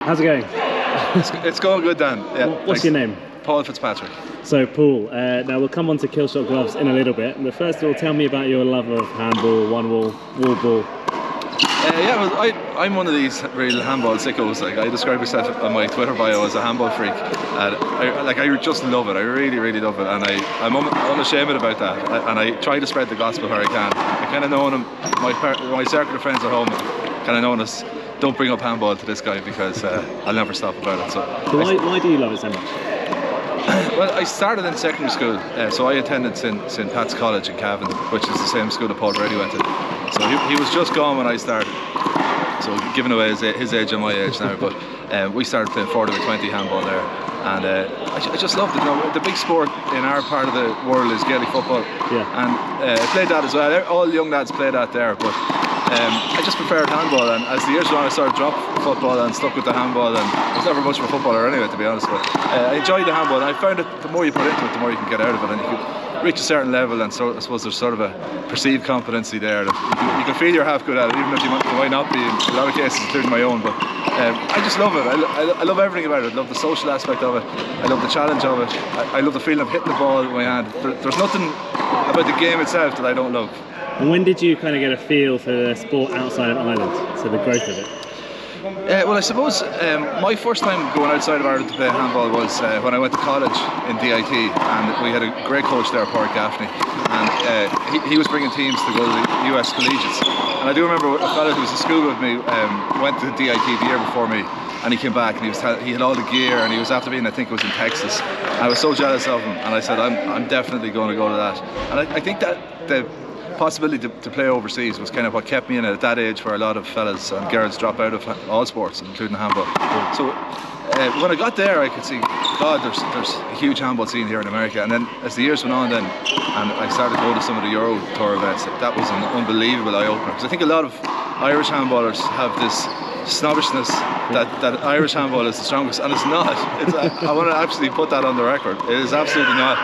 How's it going? It's going good, Dan. Yeah, What's your name? Paul Fitzpatrick. So Paul, now we'll come on to Killshot Gloves in a little bit, but first of all tell me about your love of handball, one wall ball. I'm one of these real handball sickos. Like, I describe myself on my Twitter bio as a handball freak, and I just love it. I really love it, and I'm unashamed about that. And I try to spread the gospel where I can. I kind of know my circle of friends at home kind of known as, don't bring up handball to this guy, because I'll never stop about it. So why do you love it so much? Well, I started in secondary school, so I attended St Pat's College in Cavan, which is the same school that Paul Brady went to. So he was just gone when I started, so giving away his age and my age now. But we started playing 40 to 20 handball there, and I just loved it. You know, the big sport in our part of the world is Gaelic football, and I played that as well. All young lads play that there, but I just preferred handball, and as the years went on I sort of dropped football and stuck with the handball, and I was never much of a footballer anyway, to be honest. But I enjoyed the handball, and I found that the more you put into it, the more you can get out of it, and you can reach a certain level, and so I suppose there's sort of a perceived competency there that you can feel you're half good at it, even if you might not be in a lot of cases, including my own. But I just love it. I love everything about it. I love the social aspect of it. I love the challenge of it. I love the feeling of hitting the ball with my hand. There's nothing about the game itself that I don't love. And when did you kind of get a feel for the sport outside of Ireland, so the growth of it? Well, I suppose my first time going outside of Ireland to play handball was when I went to college in DIT, and we had a great coach there, Paul Gaffney, and he was bringing teams to go to the US collegiates. And I do remember a fellow who was in school with me went to DIT the year before me, and he came back and he had all the gear, and he was after being, I think it was in Texas. I was so jealous of him, and I said, I'm definitely going to go to that. And I think that the possibility to play overseas was kind of what kept me in it at that age, where a lot of fellas and girls drop out of all sports, including handball. So when I got there, I could see, God, there's a huge handball scene here in America. And then as the years went on, and I started going to some of the Euro Tour events, that was an unbelievable eye-opener. Because I think a lot of Irish handballers have this snobbishness that Irish handball is the strongest, and it's not. I want to absolutely put that on the record. It is absolutely not.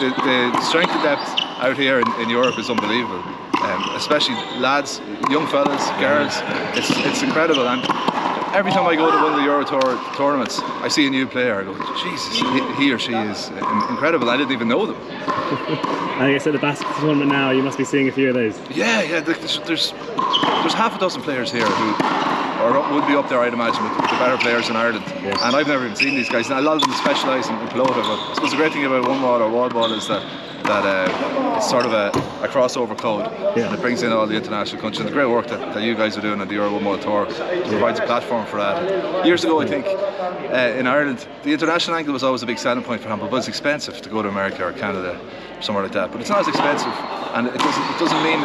The strength and depth out here in Europe is unbelievable, especially lads, young fellas, girls. It's incredible, and every time I go to one of the Euro Tour tournaments, I see a new player. I go, Jesus, he or she is incredible. I didn't even know them. I guess at the basket tournament now, you must be seeing a few of those. Yeah. There's half a dozen players here who would be up there, I'd imagine, with the better players in Ireland. Yes. And I've never even seen these guys. Now, a lot of them specialise in pelota, but I suppose the great thing about one ball or wall ball is that it's sort of a crossover code, and it brings in all the international countries. And the great work that you guys are doing on the Euro 1 World Tour provides a platform for that. Years ago, I think, in Ireland, the international angle was always a big selling point for handball, but it's expensive to go to America or Canada, or somewhere like that. But it's not as expensive, and it doesn't mean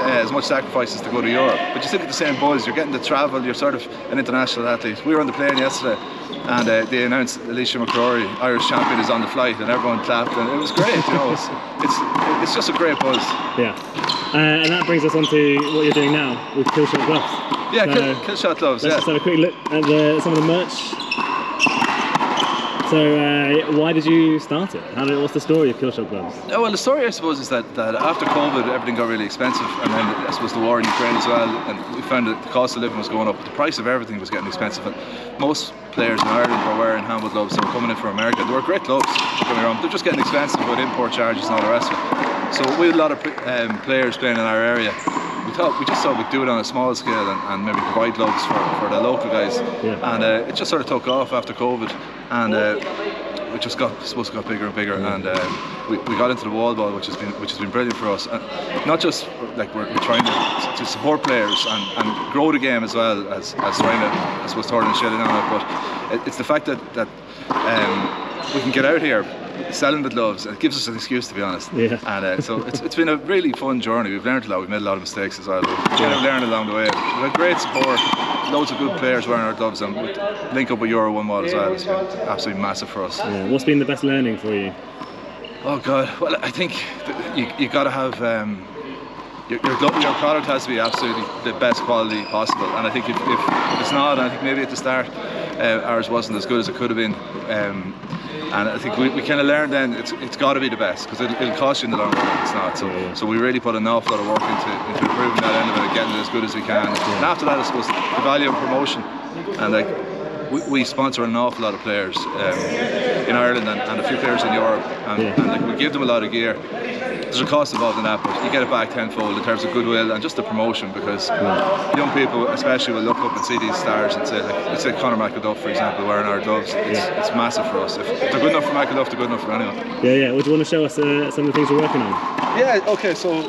as much sacrifices to go to Europe. But you still get the same buzz. You're getting to travel. You're sort of an international athlete. We were on the plane yesterday, and they announced Alicia McCrory, Irish champion, is on the flight, and everyone clapped, and it was great. You know, it's just a great buzz. Yeah, and that brings us on to what you're doing now with Killshot Gloves. Yeah, so, Killshot Gloves. Let's just have a quick look at some of the merch. So why did you start it? What's the story of Killshot Gloves? Well, the story, I suppose, is that after COVID, everything got really expensive, and then I suppose the war in Ukraine as well, and we found that the cost of living was going up. The price of everything was getting expensive, and most players in Ireland were wearing handball gloves that were coming in from America. They were great gloves, don't get me wrong, they're just getting expensive with import charges and all the rest of it. So we had a lot of players playing in our area. We just thought we'd do it on a small scale and maybe provide gloves for the local guys. And it just sort of took off after COVID, and it just got bigger and bigger, and we got into the wall ball, which has been brilliant for us. And not just like we're trying to support players and grow the game as well as trying to, I suppose, turn and shilling on it, but it's the fact that we can get out here selling the gloves. It gives us an excuse, to be honest. And so it's been a really fun journey. We've learned a lot. We've made a lot of mistakes as well. We've kind of learned along the way. We've had great support, loads of good players wearing our gloves, and we link up with Euro 1 World as well. It's been absolutely massive for us. What's been the best learning for you? Oh God, well, I think you got to have your product has to be absolutely the best quality possible, and I think if it's not, I think maybe at the start ours wasn't as good as it could have been, and I think we kind of learned then it's got to be the best, because it'll cost you in the long run if it's not. So we really put an awful lot of work into improving that end of it and getting it as good as we can. And after that, I suppose the value of promotion and like we sponsor an awful lot of players in Ireland and a few players in Europe, and like we give them a lot of gear. There's a cost involved in that, but you get it back tenfold in terms of goodwill and just the promotion, because young people especially will look up and see these stars and say, like, let's say Conor McAduff, for example, wearing our gloves. It's massive for us. If they're good enough for McAduff, they're good enough for anyone. Yeah. Would you want to show us some of the things we're working on? Yeah, okay, so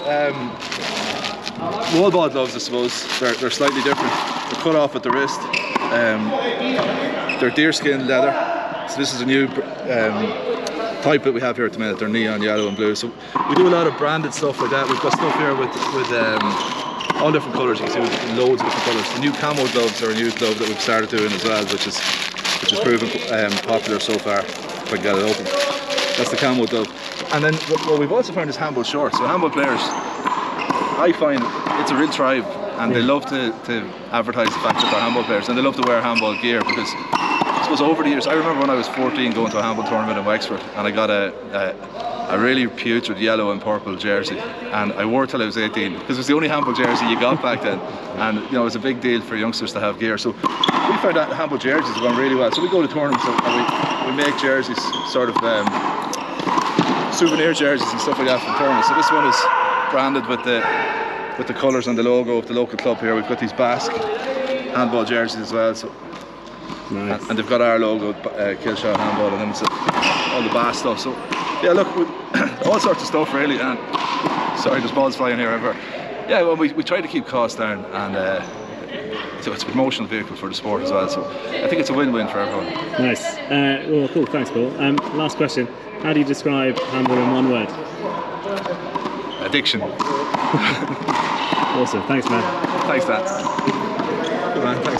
wall ball gloves, I suppose, they're slightly different. They're cut off at the wrist. They're deerskin leather. So this is a new type that we have here at the minute. They're neon yellow and blue. So we do a lot of branded stuff like that. We've got stuff here with all different colours. You can see with loads of different colours. The new camo gloves are a new glove that we've started doing as well, which is proven popular so far. If I can get it open. That's the camo glove. And then what we've also found is handball shorts. So handball players, I find it's a real tribe, and they love to advertise the fact that they're handball players, and they love to wear handball gear, because I suppose over the years, I remember when I was 14 going to a handball tournament in Wexford, and I got a really putrid yellow and purple jersey, and I wore it till I was 18 because it was the only handball jersey you got back then, and it was a big deal for youngsters to have gear. So we found that handball jerseys have gone really well. So we go to tournaments and we make jerseys, sort of souvenir jerseys and stuff like that from tournaments. So this one is branded with the colours and the logo of the local club here. We've got these Basque handball jerseys as well. So nice. and they've got our logo, Killshot handball, and then it's all the Basque stuff. So yeah, look, all sorts of stuff really. And sorry, there's balls flying here everywhere. Yeah, well, we try to keep costs down, and so it's a promotional vehicle for the sport as well. So I think it's a win-win for everyone. Nice. Well, cool. Thanks, Paul. Last question. How do you describe handball in one word? Addiction. Awesome. Thanks, man. Thanks, Dan. Good man. Thanks.